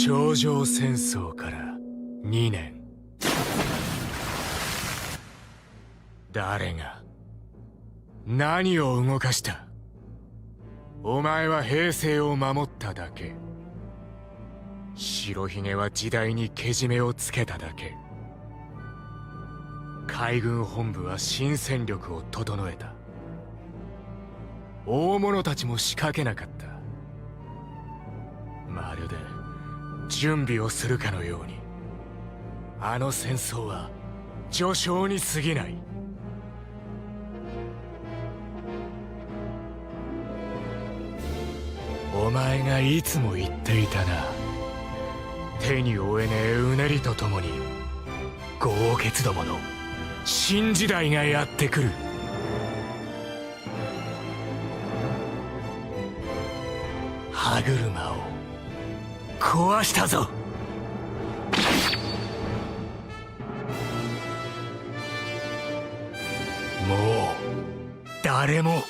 頂上戦争から2年。誰が何を動かした？お前は平成を守っただけ。白ひげは時代にけじめをつけただけ。海軍本部は新戦力を整えた。大物たちも仕掛けなかった。まるで準備をするかのように。あの戦争は序章に過ぎない。お前がいつも言っていたな。手に負えねえうねりとともに豪傑どもの新時代がやってくる。歯車を壊したぞ。もう誰も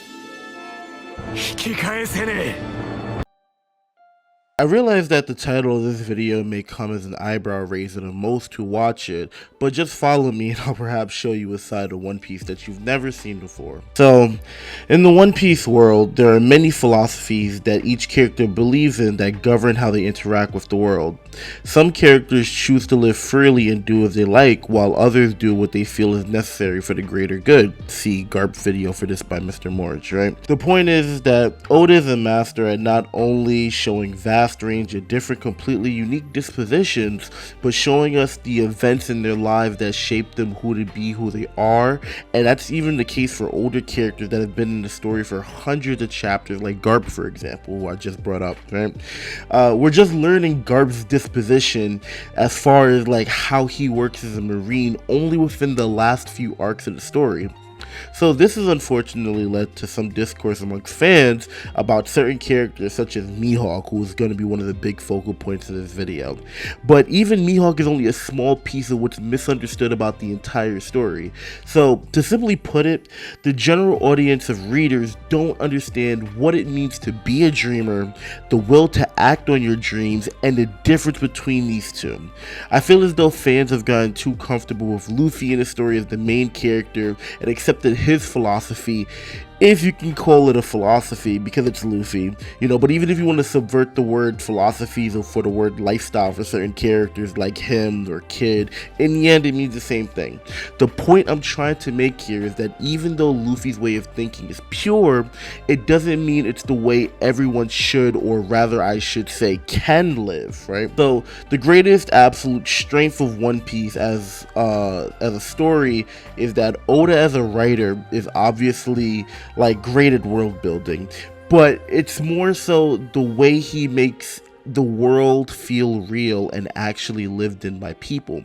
引き返せねえ。I realize that the title of this video may come as an eyebrow raiser to most who watch it, but just follow me and I'll perhaps show you a side of One Piece that you've never seen before. So, in the One Piece world, there are many philosophies that each character believes in that govern how they interact with the world. Some characters choose to live freely and do as they like, while others do what they feel is necessary for the greater good. See Garp's video for this by Mr. Morge, right? The point is that Oda is a master at not only showing vast range of different completely unique dispositions, but showing us the events in their lives that shape them to be who they are. And that's even the case for older characters that have been in the story for hundreds of chapters, like Garp, for example, who I just brought up, right? We're just learning Garp's disposition as far as like how he works as a marine only within the last few arcs of the story. So this has unfortunately led to some discourse amongst fans about certain characters such as Mihawk, who is going to be one of the big focal points of this video. But even Mihawk is only a small piece of what's misunderstood about the entire story. So to simply put it, the general audience of readers don't understand what it means to be a dreamer, the will to act on your dreams, and the difference between these two. I feel as though fans have gotten too comfortable with Luffy in the story as the main character and accepted his philosophy, if you can call it a philosophy, because it's Luffy, you know. But even if you want to subvert the word philosophies or for the word lifestyle for certain characters like him or Kid, in the end it means the same thing. The point I'm trying to make here is that even though Luffy's way of thinking is pure, it doesn't mean it's the way everyone should, or rather I should say can live, right? So the greatest absolute strength of One Piece as a story is that Oda as a writer is obviously like great at world building, but it's more so the way he makes the world feel real and actually lived in by people.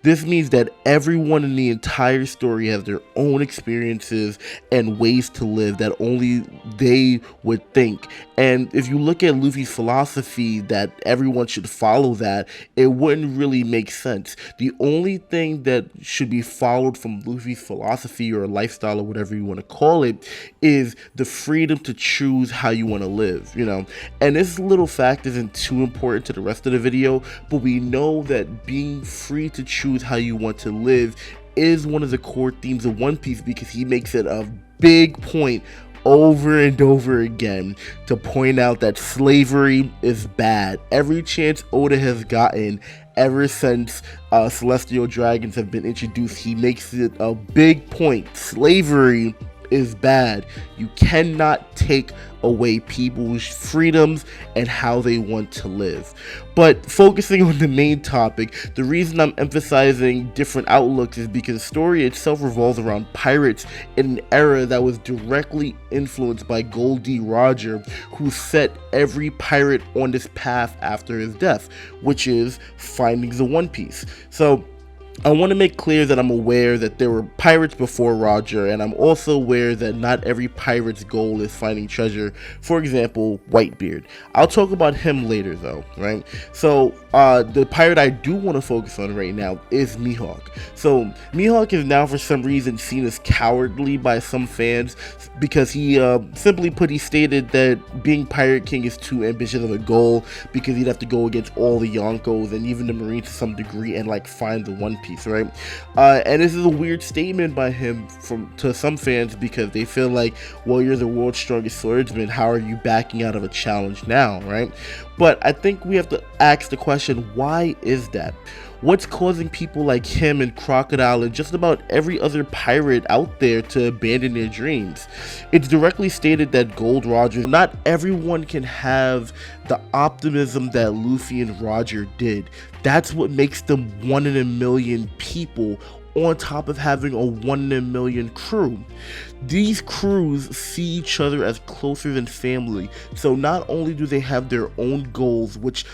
This means that everyone in the entire story has their own experiences and ways to live that only they would think. And if you look at Luffy's philosophy that everyone should follow that, it wouldn't really make sense. The only thing that should be followed from Luffy's philosophy or lifestyle or whatever you want to call it is the freedom to choose how you want to live, you know. And this little fact isn't too important to the rest of the video, but we know that being free to choose how you want to live is one of the core themes of One Piece, because he makes it a big point over and over again to point out that slavery is bad. Every chance Oda has gotten ever since Celestial Dragons have been introduced, he makes it a big point. Slavery is bad. You cannot take away people's freedoms and how they want to live. But focusing on the main topic, the reason I'm emphasizing different outlooks is because the story itself revolves around pirates in an era that was directly influenced by Goldie Roger, who set every pirate on this path after his death, which is finding the One Piece. So I want to make clear that I'm aware that there were pirates before Roger, and I'm also aware that not every pirate's goal is finding treasure. For example, Whitebeard. I'll talk about him later though, right? So the pirate I do want to focus on right now is Mihawk. So Mihawk is now for some reason seen as cowardly by some fans because he simply put, he stated that being Pirate King is too ambitious of a goal because he'd have to go against all the Yonkos and even the Marines to some degree and like find the One Piece, right? And this is a weird statement by him to some fans because they feel like, well, you're the world's strongest swordsman, how are you backing out of a challenge now, right? But I think we have to ask the question, why is that? What's causing people like him and Crocodile and just about every other pirate out there to abandon their dreams? It's directly stated that Gold Roger, not everyone can have the optimism that Luffy and Roger did. That's what makes them 1 in a million people, on top of having a 1 in a million crew. These crews see each other as closer than family, so not only do they have their own goals, which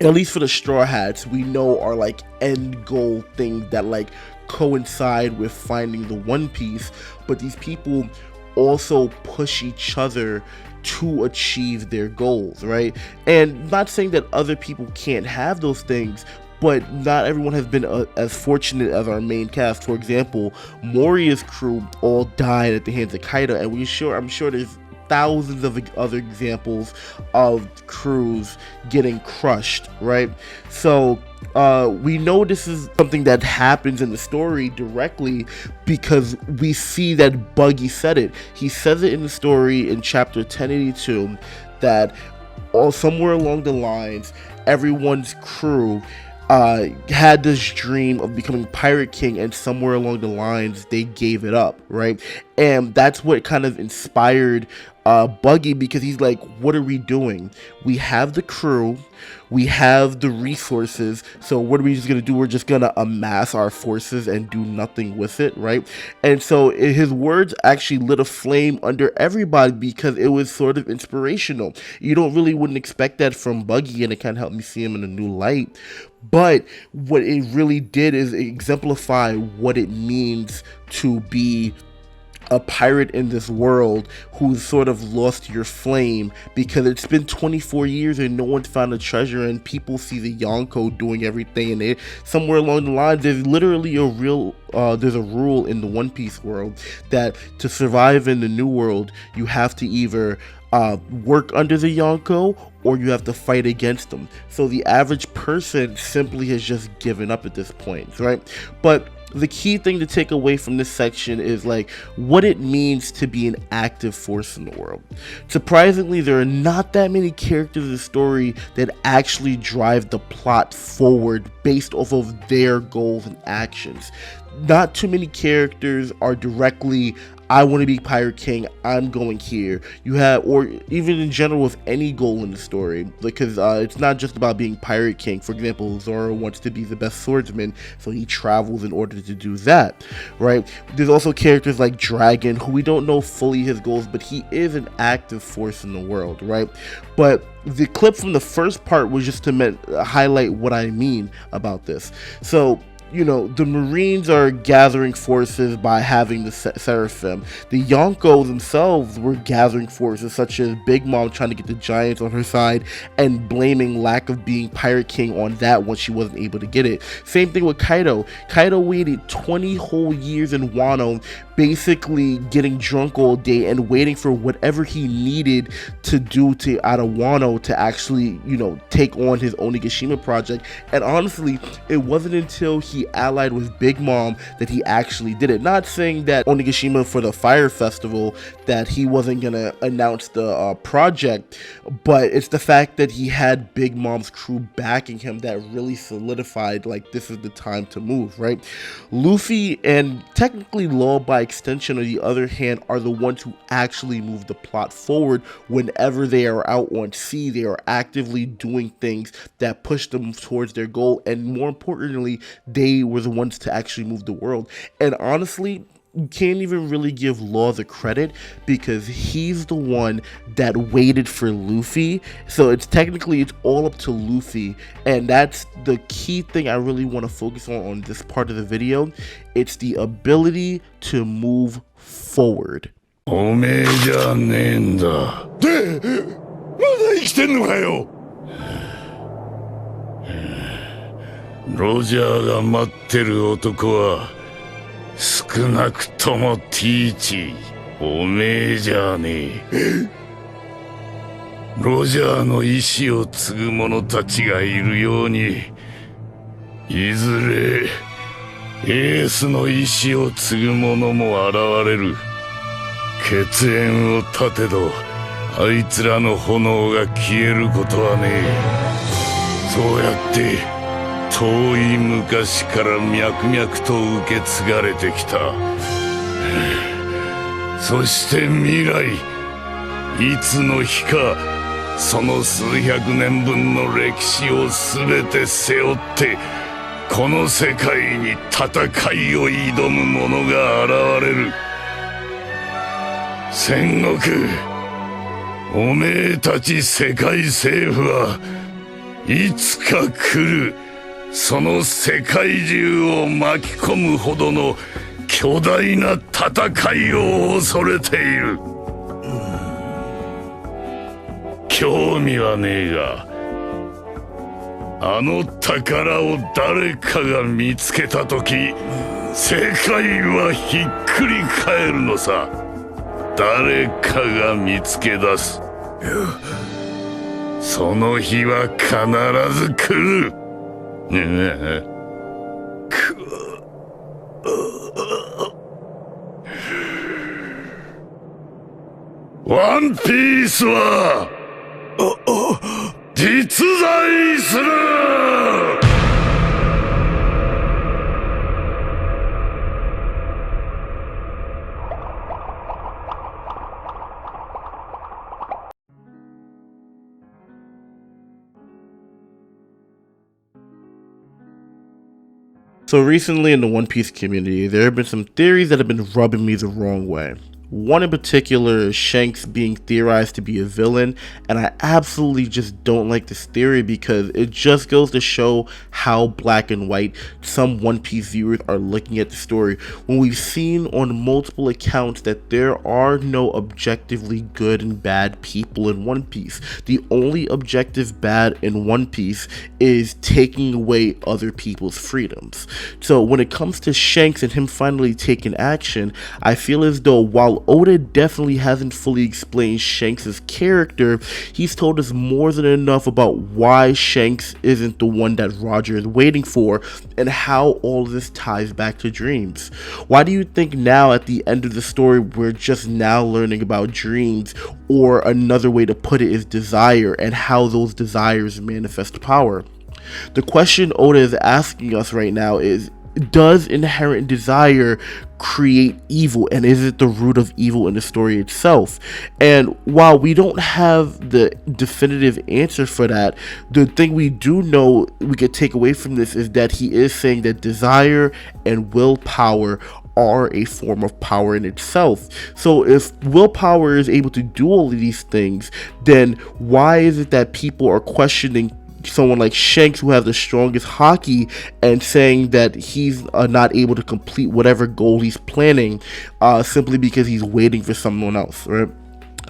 at least for the Straw Hats, we know are like end goal things that like coincide with finding the One Piece, but these people also push each other to achieve their goals, right? And not saying that other people can't have those things, but not everyone has been as fortunate as our main cast. For example, Moria's crew all died at the hands of Kaido, and I'm sure there's thousands of other examples of crews getting crushed, right? So we know this is something that happens in the story directly because we see that Buggy said it. He says it in the story in chapter 1082 that somewhere along the lines, everyone's crew had this dream of becoming Pirate King, and somewhere along the lines they gave it up, right? And that's what kind of inspired Buggy, because he's like, what are we doing? We have the crew, we have the resources, so what are we just gonna do? We're just gonna amass our forces and do nothing with it, right? And so his words actually lit a flame under everybody because it was sort of inspirational. You wouldn't expect that from Buggy, and it kind of helped me see him in a new light. But what it really did is exemplify what it means to be a pirate in this world who's sort of lost your flame, because it's been 24 years and no one's found a treasure, and people see the Yonko doing everything, and somewhere along the line there's literally there's a rule in the One Piece world that to survive in the New World you have to either work under the Yonko or you have to fight against them. So the average person simply has just given up at this point, right? But the key thing to take away from this section is like what it means to be an active force in the world. Surprisingly, there are not that many characters in the story that actually drive the plot forward based off of their goals and actions. Not too many characters are directly, I want to be Pirate King, I'm going here. You have, or even in general with any goal in the story, because it's not just about being Pirate King. For example, Zoro wants to be the best swordsman, so he travels in order to do that, right? There's also characters like Dragon, who we don't know fully his goals, but he is an active force in the world, right? But the clip from the first part was just to highlight what I mean about this. So, you know, the Marines are gathering forces by having the Seraphim. The Yonko themselves were gathering forces, such as Big Mom trying to get the Giants on her side and blaming lack of being Pirate King on that when she wasn't able to get it. Same thing with Kaido. Kaido waited 20 whole years in Wano, basically getting drunk all day and waiting for whatever he needed to do out of Wano to actually, you know, take on his Onigashima project. And honestly, it wasn't until he allied with Big Mom that he actually did it. Not saying that Onigashima for the Fire Festival that he wasn't gonna announce the project, but it's the fact that he had Big Mom's crew backing him that really solidified like this is the time to move, right? Luffy and technically Law by extension on the other hand are the ones who actually move the plot forward. Whenever they are out on sea, they are actively doing things that push them towards their goal, and more importantly, they were the ones to actually move the world. And honestly, you can't even really give Law the credit because he's the one that waited for Luffy. So it's all up to Luffy, and that's the key thing I really want to focus on this part of the video. It's the ability to move forward. おめえじゃねえんだ。で、まだ生きてんのかよ。ロジャーが待ってる男は少なくともティーチ、おめえじゃねえ。ロジャーの意志を継ぐ者たちがいるように、いずれエースの意志を継ぐ者も現れる。血縁を立てどあいつらの炎が消えることはねえ。そうやって遠い昔から脈々と受け継がれてきた。そして未来、いつの日かその数百年分の歴史を全て背負ってこの世界に戦いを挑む者が現れる。戦国、おめえたち世界政府はいつか来る。その世界中を巻き込むほどの巨大な戦いを恐れている。興味はねえが、あの宝を誰かが見つけた時、世界はひっくり返るのさ。誰かが見つけ出す。その日は必ず来る。ワンピースは実在する。So recently in the One Piece community, there have been some theories that have been rubbing me the wrong way. One in particular is Shanks being theorized to be a villain, and I absolutely just don't like this theory because it just goes to show how black and white some One Piece viewers are looking at the story, when we've seen on multiple accounts that there are no objectively good and bad people in One Piece. The only objective bad in One Piece is taking away other people's freedoms. So when it comes to Shanks and him finally taking action, I feel as though while Oda definitely hasn't fully explained Shanks' character, he's told us more than enough about why Shanks isn't the one that Roger is waiting for and how all of this ties back to dreams. Why do you think now at the end of the story we're just now learning about dreams, or another way to put it is desire and how those desires manifest power? The question Oda is asking us right now is, does inherent desire create evil, and is it the root of evil in the story itself? And while we don't have the definitive answer for that, the thing we do know we could take away from this is that he is saying that desire and willpower are a form of power in itself. So if willpower is able to do all of these things, then why is it that people are questioning someone like Shanks, who has the strongest haki, and saying that he's not able to complete whatever goal he's planning simply because he's waiting for someone else, right?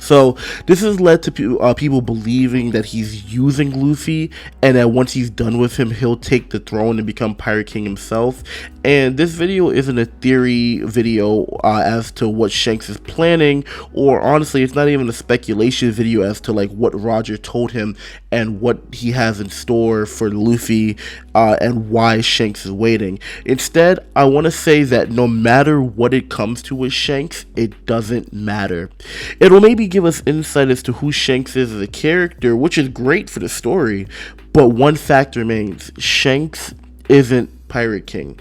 So this has led to people believing that he's using Luffy, and that once he's done with him, he'll take the throne and become Pirate King himself. And this video isn't a theory video as to what Shanks is planning, or honestly, it's not even a speculation video as to like what Roger told him and what he has in store for Luffy and why Shanks is waiting. Instead, I want to say that no matter what it comes to with Shanks, it doesn't matter. It'll maybe give us insight as to who Shanks is as a character, which is great for the story, but one fact remains: Shanks isn't Pirate King.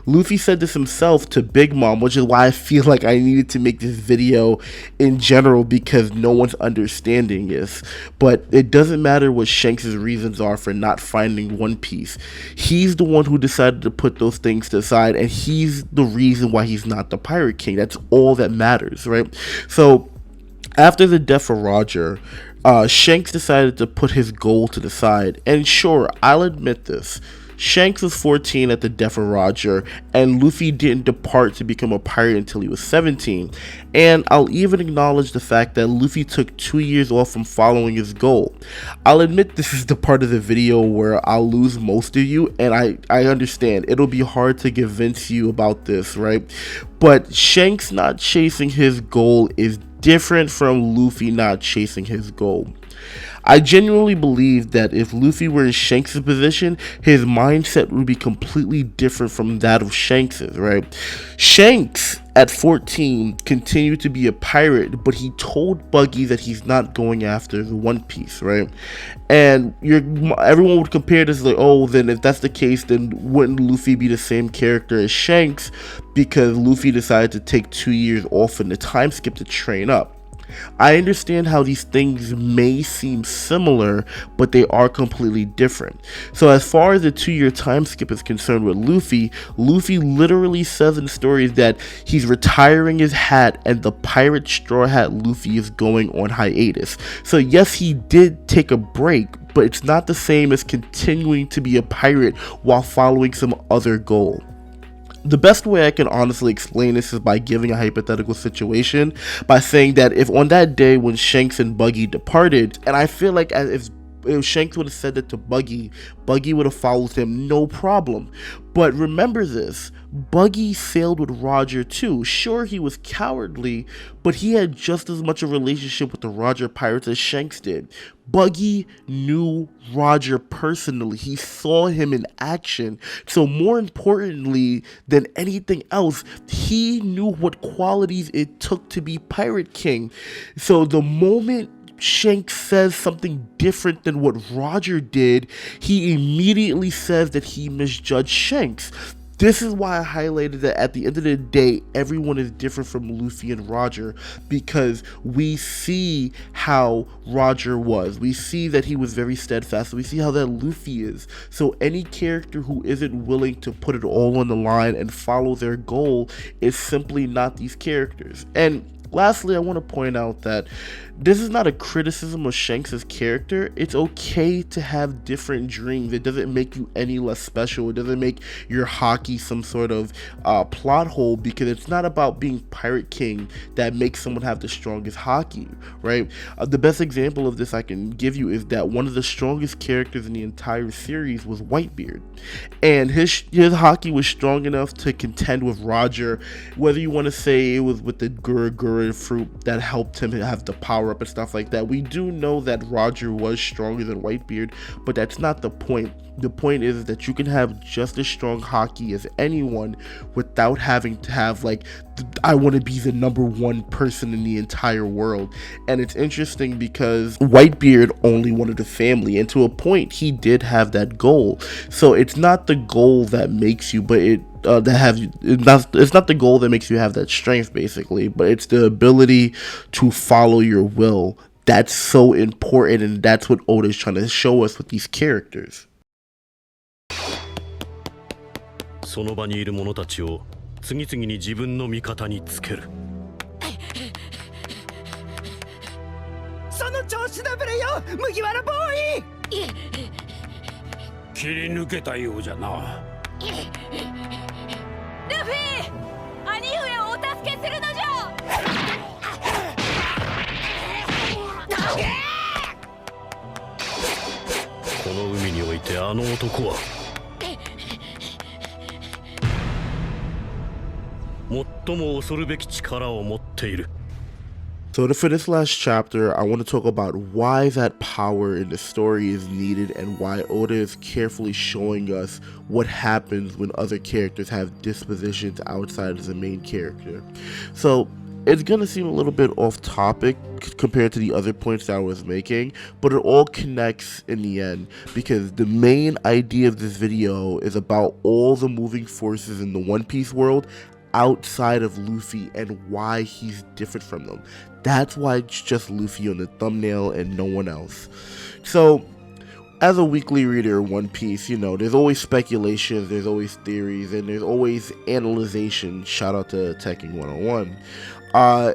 Luffy said this himself to Big Mom, which is why I feel like I needed to make this video in general, because no one's understanding this. But it doesn't matter what Shanks' reasons are for not finding One Piece. He's the one who decided to put those things to the side, and he's the reason why he's not the Pirate King. That's all that matters, right? So after the death of Roger, Shanks decided to put his goal to the side. And sure, I'll admit this. Shanks was 14 at the death of Roger, and Luffy didn't depart to become a pirate until he was 17. And I'll even acknowledge the fact that Luffy took 2 years off from following his goal. I'll admit this is the part of the video where I'll lose most of you, and I understand. It'll be hard to convince you about this, right? But Shanks not chasing his goal is different from Luffy not chasing his goal. I genuinely believe that if Luffy were in Shanks' position, his mindset would be completely different from that of Shanks', right? Shanks, at 14, continued to be a pirate, but he told Buggy that he's not going after the One Piece, right? And everyone would compare this like, oh, then if that's the case, then wouldn't Luffy be the same character as Shanks, because Luffy decided to take 2 years off in the time skip to train up. I understand how these things may seem similar, but they are completely different. So as far as the 2-year time skip is concerned with Luffy literally says in stories that he's retiring his hat and the pirate straw hat Luffy is going on hiatus. So yes, he did take a break, but it's not the same as continuing to be a pirate while following some other goal. The best way I can honestly explain this is by giving a hypothetical situation, by saying that if on that day when Shanks and Buggy departed, and I feel like if Shanks would have said that to Buggy, Buggy would have followed him, no problem. But remember this, Buggy sailed with Roger too. Sure, he was cowardly, but he had just as much a relationship with the Roger pirates as Shanks did. Buggy knew Roger personally. He saw him in action. So more importantly than anything else, he knew what qualities it took to be Pirate King. So the moment Shanks says something different than what Roger did, he immediately says that he misjudged Shanks. This is why I highlighted that at the end of the day, everyone is different from Luffy and Roger, because we see how Roger was. We see that he was very steadfast. We see how that Luffy is. So any character who isn't willing to put it all on the line and follow their goal is simply not these characters. And lastly, I want to point out that this is not a criticism of Shanks' character. It's okay to have different dreams. It doesn't make you any less special. It doesn't make your hockey some sort of plot hole, because it's not about being Pirate King that makes someone have the strongest hockey, right? The best example of this I can give you is that one of the strongest characters in the entire series was Whitebeard. And his hockey was strong enough to contend with Roger, whether you want to say it was with the Gura fruit that helped him have the power up and stuff like that. We do know that Roger was stronger than Whitebeard, but that's not the point. The point is that you can have just as strong hockey as anyone without having to have like, I want to be the number one person in the entire world. And it's interesting because Whitebeard only wanted a family, and to a point he did have that goal. So it's not the goal that makes you, but it's not the goal that makes you have that strength, basically, but it's the ability to follow your will. That's so important, and that's what Oda is trying to show us with these characters. その場にいる者たちを次々に自分の味方につける。その調子だぶれよ、麦わらボーイ。切り抜けたようじゃな。ルフィ、兄上をお助けするのじゃ。この海においてあの男は最も恐るべき力を持っている。 So for this last chapter, I want to talk about why that power in the story is needed and why Oda is carefully showing us what happens when other characters have dispositions outside of the main character. So it's gonna seem a little bit off topic compared to the other points that I was making, but it all connects in the end, because the main idea of this video is about all the moving forces in the One Piece world outside of Luffy and why he's different from them. That's why it's just Luffy on the thumbnail and no one else. So, as a weekly reader of One Piece, you know, there's always speculation, there's always theories, and there's always analyzation. Shout out to Teching 101.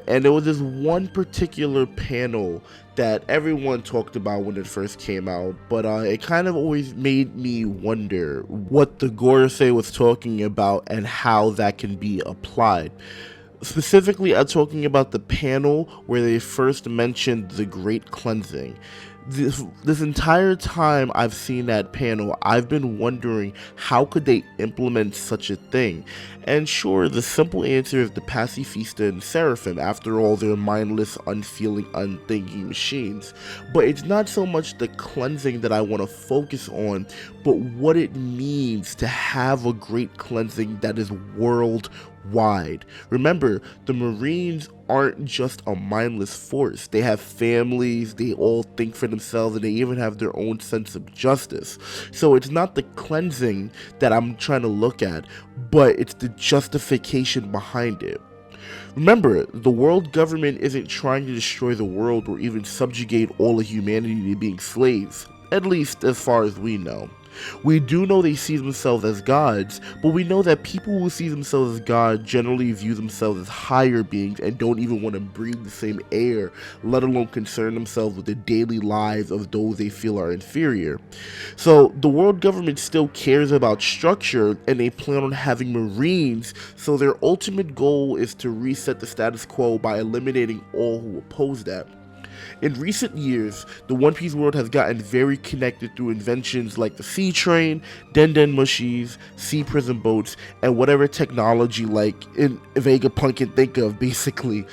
And there was this one particular panel that everyone talked about when it first came out, but it kind of always made me wonder what the Gorosei was talking about and how that can be applied. Specifically, I'm talking about the panel where they first mentioned the Great Cleansing. This entire time I've seen that panel, I've been wondering how could they implement such a thing. And sure, the simple answer is the Pacifista and Seraphim. After all, they're mindless, unfeeling, unthinking machines. But it's not so much the cleansing that I want to focus on, but what it means to have a great cleansing that is worldwide. Remember, the Marines aren't just a mindless force. They have families, they all think for themselves, and they even have their own sense of justice. So it's not the cleansing that I'm trying to look at, but it's the justification behind it. Remember, the world government isn't trying to destroy the world or even subjugate all of humanity to being slaves, at least as far as we know. We do know they see themselves as gods, but we know that people who see themselves as God generally view themselves as higher beings and don't even want to breathe the same air, let alone concern themselves with the daily lives of those they feel are inferior. So the world government still cares about structure, and they plan on having Marines, so their ultimate goal is to reset the status quo by eliminating all who oppose that. In recent years, the One Piece world has gotten very connected through inventions like the sea train, Den Mushies, sea prison boats, and whatever technology like in Vegapunk can think of, basically.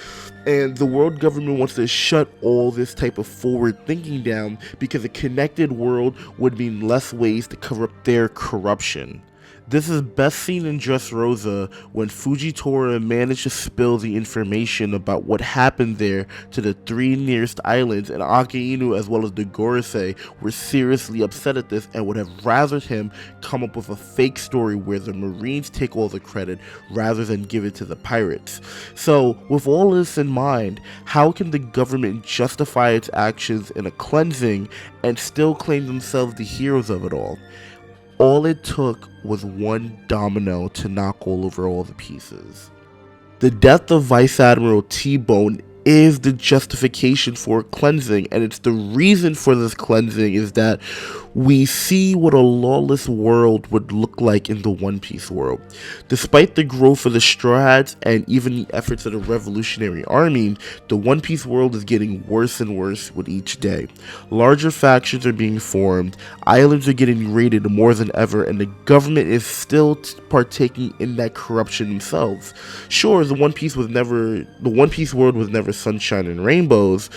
And the world government wants to shut all this type of forward thinking down because a connected world would mean less ways to cover up their corruption. This is best seen in Dressrosa when Fujitora managed to spill the information about what happened there to the 3 nearest islands, and Akainu as well as the Gorosei were seriously upset at this and would have rather him come up with a fake story where the Marines take all the credit rather than give it to the pirates. So with all this in mind, how can the government justify its actions in a cleansing and still claim themselves the heroes of it all? All it took was one domino to knock all over all the pieces. The death of Vice Admiral T-Bone is the justification for cleansing, and it's the reason for this cleansing is that we see what a lawless world would look like in the One Piece world. Despite the growth of the Straw Hats and even the efforts of the Revolutionary Army, the One Piece world is getting worse and worse with each day. Larger factions are being formed, islands are getting raided more than ever, and the government is still partaking in that corruption themselves. Sure, the One Piece world was never sunshine and rainbows,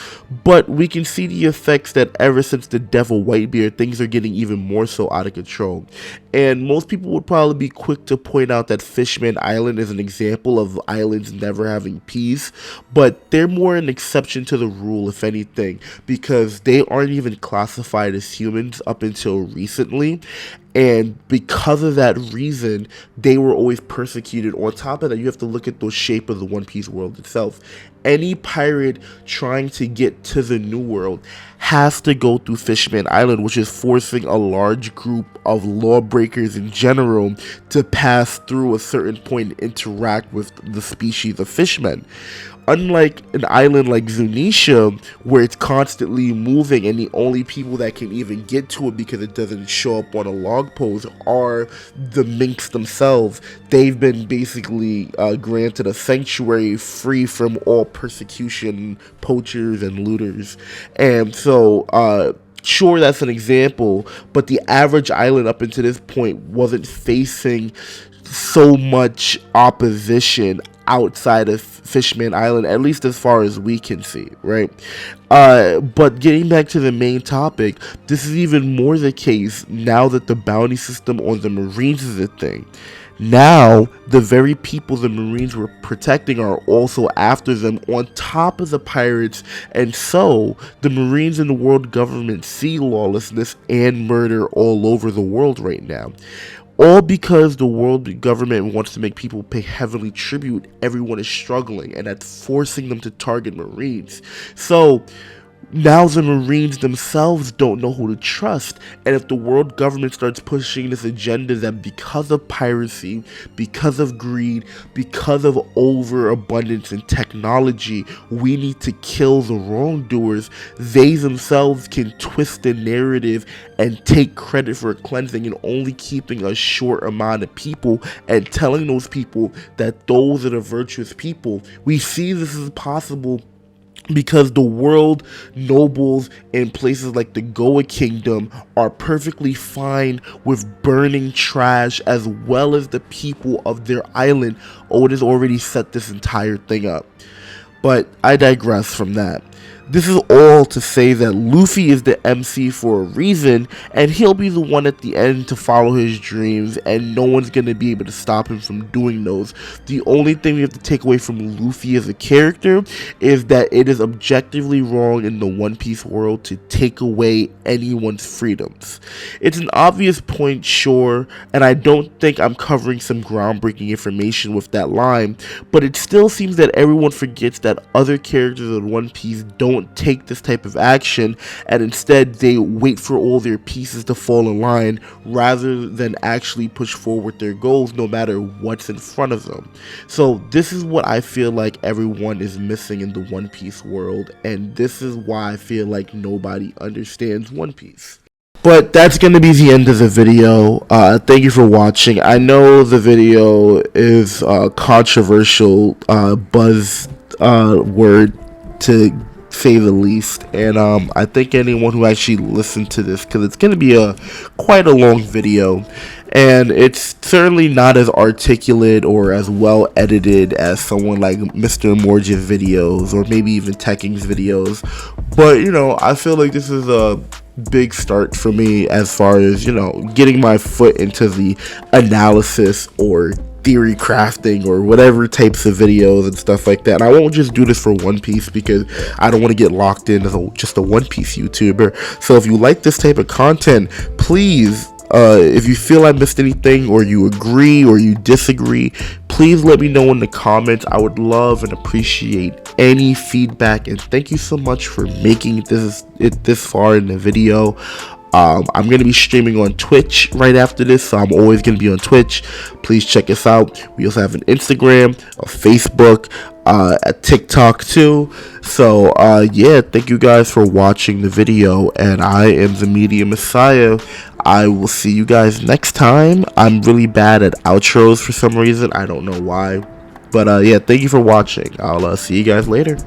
but we can see the effects that ever since the Devil Whitebeard, things are getting even more so out of control. And most people would probably be quick to point out that Fishman Island is an example of islands never having peace, but they're more an exception to the rule, if anything, because they aren't even classified as humans up until recently. And because of that reason, they were always persecuted. On top of that, you have to look at the shape of the One Piece world itself. Any pirate trying to get to the New World has to go through Fishman Island, which is forcing a large group of lawbreakers in general to pass through a certain point and interact with the species of fishmen. Unlike an island like Zunisha, where it's constantly moving and the only people that can even get to it because it doesn't show up on a log post are the minks themselves. They've been basically granted a sanctuary free from all persecution, poachers, and looters. And so, sure, that's an example, but the average island up until this point wasn't facing so much opposition outside of Fishman Island, at least as far as we can see, right? But getting back to the main topic, this is even more the case now that the bounty system on the Marines is a thing. Now, the very people the Marines were protecting are also after them on top of the pirates, and so the Marines and the world government see lawlessness and murder all over the world right now. All because the world government wants to make people pay heavily tribute. Everyone is struggling, and that's forcing them to target Marines. So now the Marines themselves don't know who to trust, and if the world government starts pushing this agenda that because of piracy, because of greed, because of overabundance in technology, we need to kill the wrongdoers, they themselves can twist the narrative and take credit for cleansing and only keeping a short amount of people and telling those people that those are the virtuous people. We see this is possible because the world nobles in places like the Goa Kingdom are perfectly fine with burning trash, as well as the people of their island. Oda's already set this entire thing up. But I digress from that. This is all to say that Luffy is the MC for a reason, and he'll be the one at the end to follow his dreams, and no one's going to be able to stop him from doing those. The only thing we have to take away from Luffy as a character is that it is objectively wrong in the One Piece world to take away anyone's freedoms. It's an obvious point, sure, and I don't think I'm covering some groundbreaking information with that line, but it still seems that everyone forgets that other characters in One Piece don't take this type of action, and instead they wait for all their pieces to fall in line rather than actually push forward their goals no matter what's in front of them. So this is what I feel like everyone is missing in the One Piece world, and this is why I feel like nobody understands One Piece. But that's going to be the end of the video. Thank you for watching. I know the video is controversial buzz word to say the least, and I think anyone who actually listened to this, because it's going to be quite a long video, and it's certainly not as articulate or as well edited as someone like Mr. Morge's videos, or maybe even Tekking's videos, but you know, I feel like this is a big start for me as far as, you know, getting my foot into the analysis or theory crafting or whatever types of videos and stuff like that. And I won't just do this for One Piece because I don't want to get locked in as just a One Piece YouTuber. So if you like this type of content, please, if you feel I missed anything, or you agree or you disagree, please let me know in the comments. I would love and appreciate any feedback, and thank you so much for making it this far in the video. I'm going to be streaming on Twitch right after this, so I'm always going to be on Twitch. Please check us out. We also have an Instagram, a Facebook, a TikTok too. So yeah, thank you guys for watching the video, and I am the Media Messiah. I will see you guys next time. I'm really bad at outros for some reason. I don't know why. But yeah, thank you for watching. I'll see you guys later.